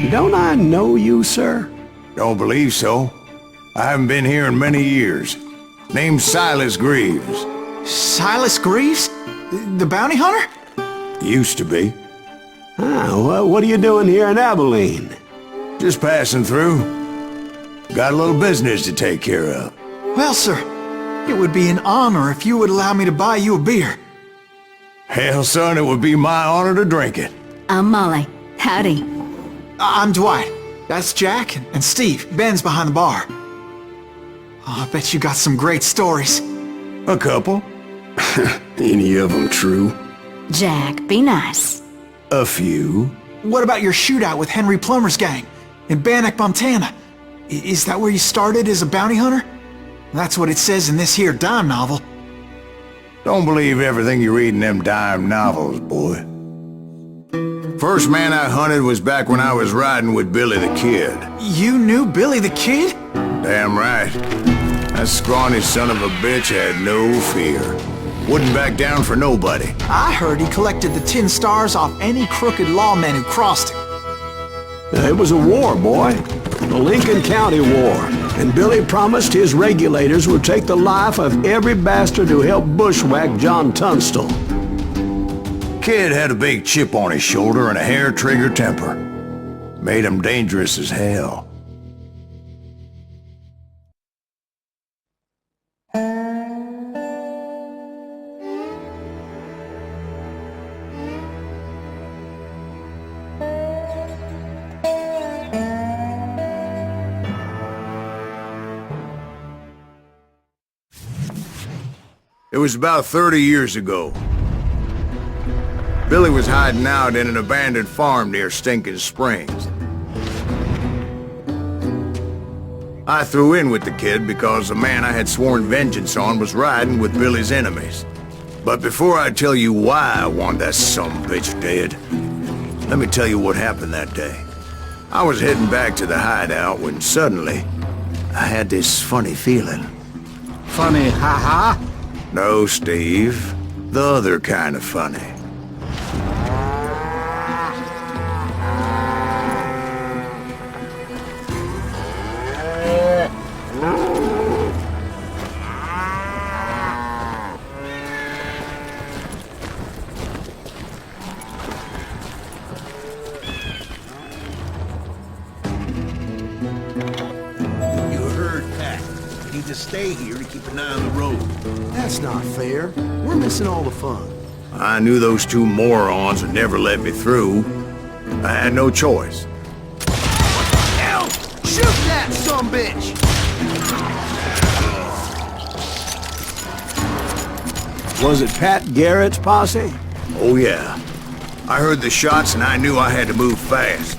Don't I know you, sir? Don't believe so. I haven't been here in many years. Name's Silas Greaves. Silas Greaves? The bounty hunter? Used to be. Ah, what are you doing here in Abilene? Just passing through. Got a little business to take care of. Well, sir, it would be an honor if you would allow me to buy you a beer. Hell, son, it would be my honor to drink it. I'm Molly. Howdy. I'm Dwight. That's Jack and Steve. Ben's behind the bar. Oh, I bet you got some great stories. A couple. Any of them true? Jack, be nice. A few. What about your shootout with Henry Plummer's gang in Bannock, Montana? Is that where you started as a bounty hunter? That's what it says in this here dime novel. Don't believe everything you read in them dime novels, boy. First man I hunted was back when I was riding with Billy the Kid. You knew Billy the Kid? Damn right. That scrawny son of a bitch had no fear. Wouldn't back down for nobody. I heard he collected the 10 stars off any crooked lawmen who crossed him. It was a war, boy. The Lincoln County War. And Billy promised his regulators would take the life of every bastard who helped bushwhack John Tunstall. Kid had a big chip on his shoulder and a hair-trigger temper. Made him dangerous as hell. It was about 30 years ago. Billy was hiding out in an abandoned farm near Stinking Springs. I threw in with the kid because the man I had sworn vengeance on was riding with Billy's enemies. But before I tell you why I want that sumbitch dead, let me tell you what happened that day. I was heading back to the hideout when suddenly I had this funny feeling. Funny, ha-ha? No, Steve. The other kind of funny. To stay here to keep an eye on the road. That's not fair. We're missing all the fun. I knew those two morons would never let me through. I had no choice. Hell! Shoot that sumbitch! Was it Pat Garrett's posse? Oh yeah. I heard the shots and I knew I had to move fast.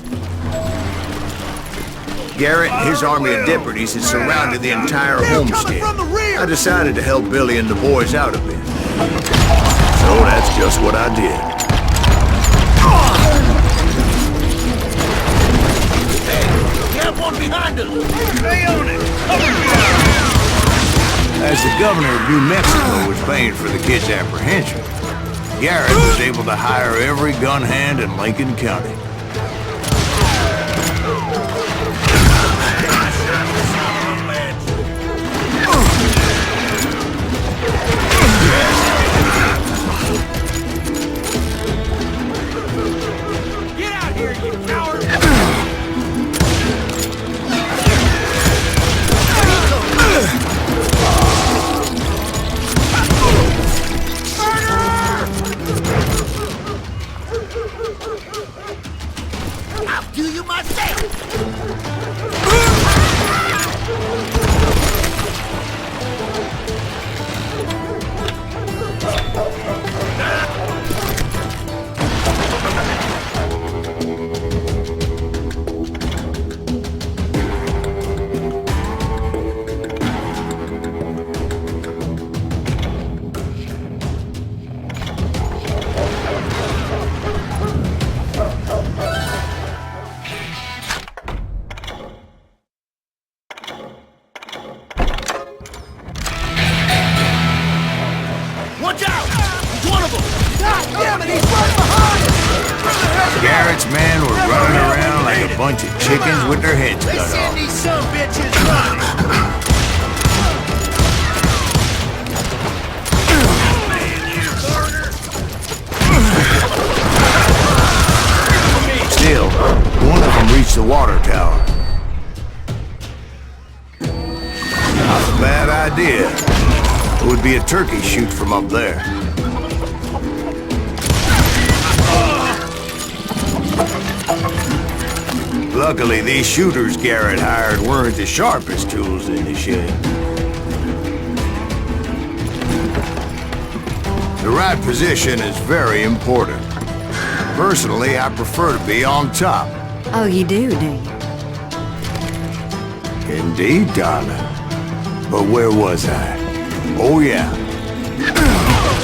Garrett and his army of deputies had surrounded the entire homestead. I decided to help Billy and the boys out a bit. So that's just what I did. Hey, we have one behind us! Stay on it! As the governor of New Mexico was paying for the kid's apprehension, Garrett was able to hire every gun hand in Lincoln County. Bunch of chickens with their heads cut Let's off. send these some bitches running. Still, one of them reached the water tower. Not a bad idea. It would be a turkey shoot from up there. Luckily, these shooters Garrett hired weren't the sharpest tools in the shed. The right position is very important. Personally, I prefer to be on top. Oh, you do you? Indeed, darling. But where was I? Oh, yeah.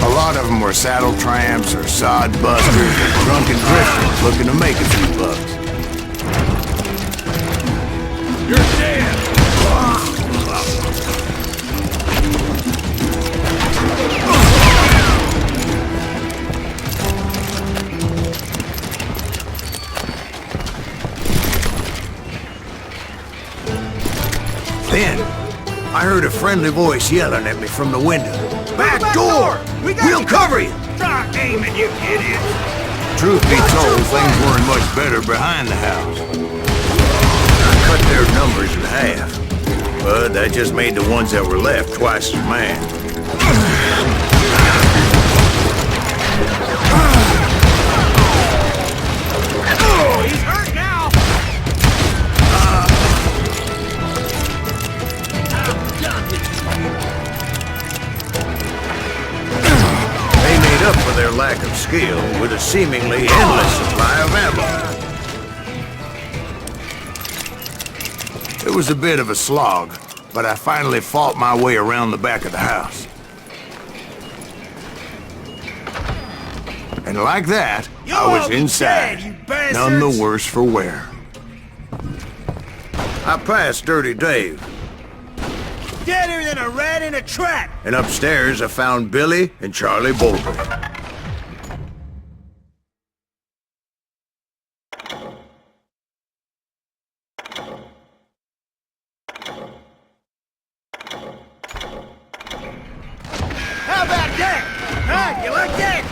A lot of them were saddle tramps or sod busters or drunken drifters looking to make a few bucks. You're dead. Then, I heard a friendly voice yelling at me from the window. Back door! We'll cover you! Stop aiming, you idiot. Truth be told, things weren't much better behind the house. I cut their numbers in half, but that just made the ones that were left twice as mad. Oh, he's hurt now. They made up for their lack of skill with a seemingly endless supply of ammo. It was a bit of a slog, but I finally fought my way around the back of the house. And like that, I was inside, none the worse for wear. I passed Dirty Dave, Deader than a rat in a trap. and upstairs I found Billy and Charlie Bolger. How about that? Huh? You like that?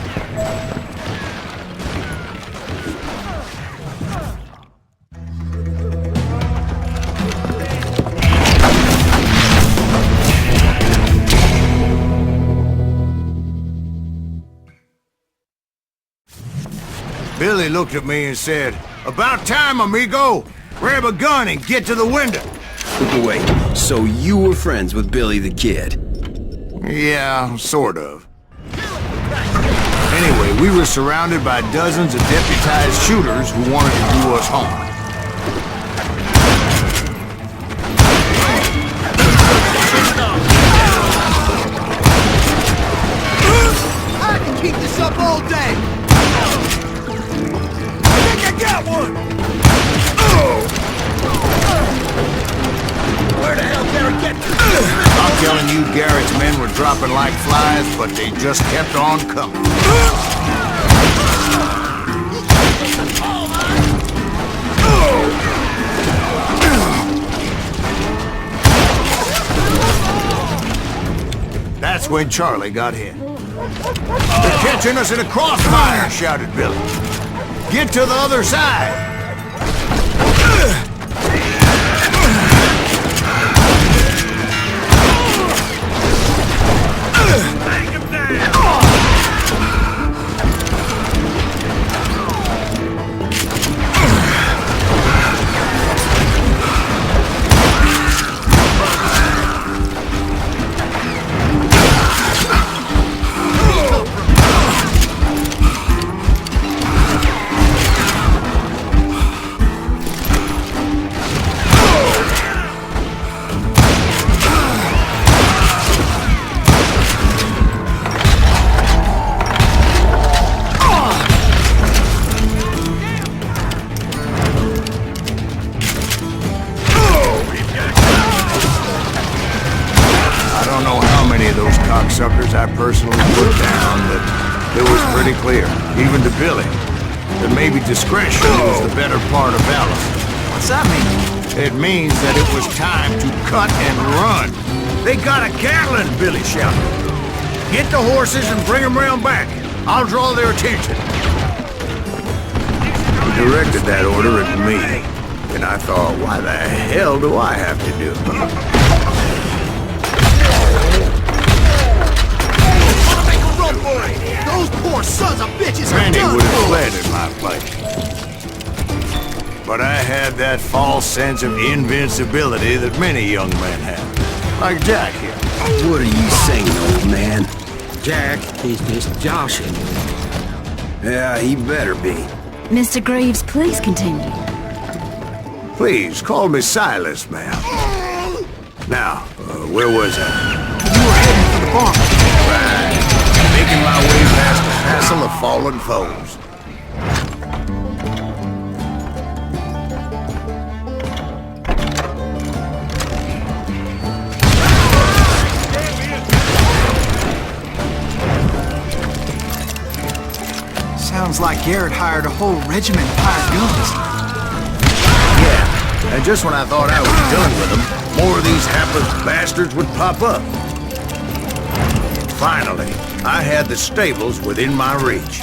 Billy looked at me and said, "About time, amigo! Grab a gun and get to the window!" Wait, so you were friends with Billy the Kid? Yeah, sort of. Anyway, we were surrounded by dozens of deputized shooters who wanted to do us harm. I can keep this up all day. I think I got one. Where the hell did I get to? I'm telling you, Garrett's men were dropping like flies, but they just kept on coming. That's when Charlie got hit. "They're catching us in a crossfire," shouted Billy. "Get to the other side!" Take him down. Suckers I personally put down, but it was pretty clear, even to Billy, that maybe discretion was the better part of valor. What's that mean? It means that it was time to cut and run. They got a Gatling, Billy shouted. Get the horses and bring them round back. I'll draw their attention. He directed that order at me, and I thought, why the hell do I have to do it? Those poor sons of bitches are Many done would have for. fled in my place. But I had that false sense of invincibility that many young men have. Like Jack here. What are you saying, old man? Jack is just joshing. Yeah, he better be. Mr. Greaves, please continue. Please, call me Silas, ma'am. Now, where was I? You were heading for the barn. Right. Making my way past the castle of fallen foes. Sounds like Garrett hired a whole regiment of hired guns. Yeah, and just when I thought I was done with them, more of these hapless bastards would pop up. Finally, I had the stables within my reach.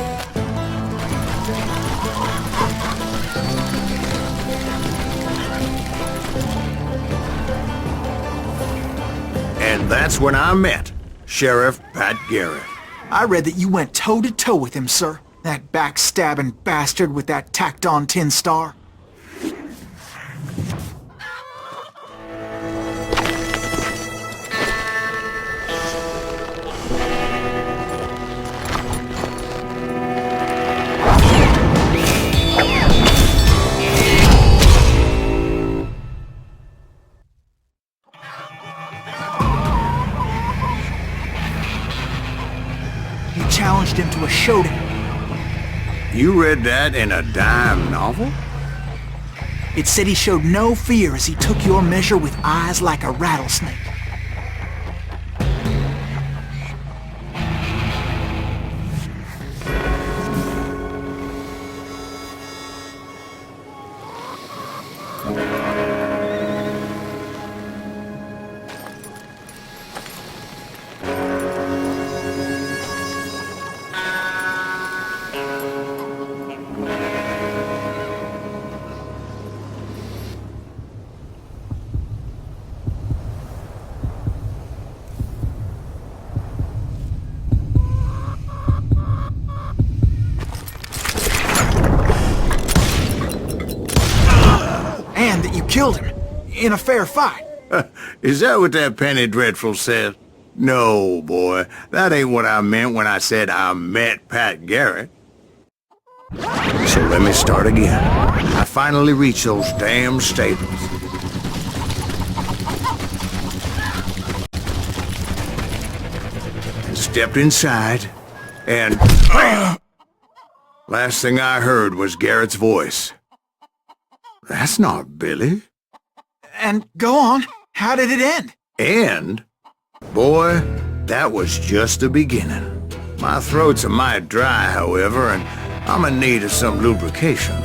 And that's when I met Sheriff Pat Garrett. I read that you went toe-to-toe with him, sir. That backstabbing bastard with that tacked-on tin star. You challenged him to a showdown. You read that in a dime novel? It said he showed no fear as he took your measure with eyes like a rattlesnake. And that you killed him in a fair fight. Is that what that penny dreadful says? No, boy. That ain't what I meant when I said I met Pat Garrett. So let me start again. I finally reached those damn stables. And stepped inside, and last thing I heard was Garrett's voice. That's not Billy. And go on, how did it end? And, boy, that was just the beginning. My throat's a mite dry, however, and I'm in need of some lubrication.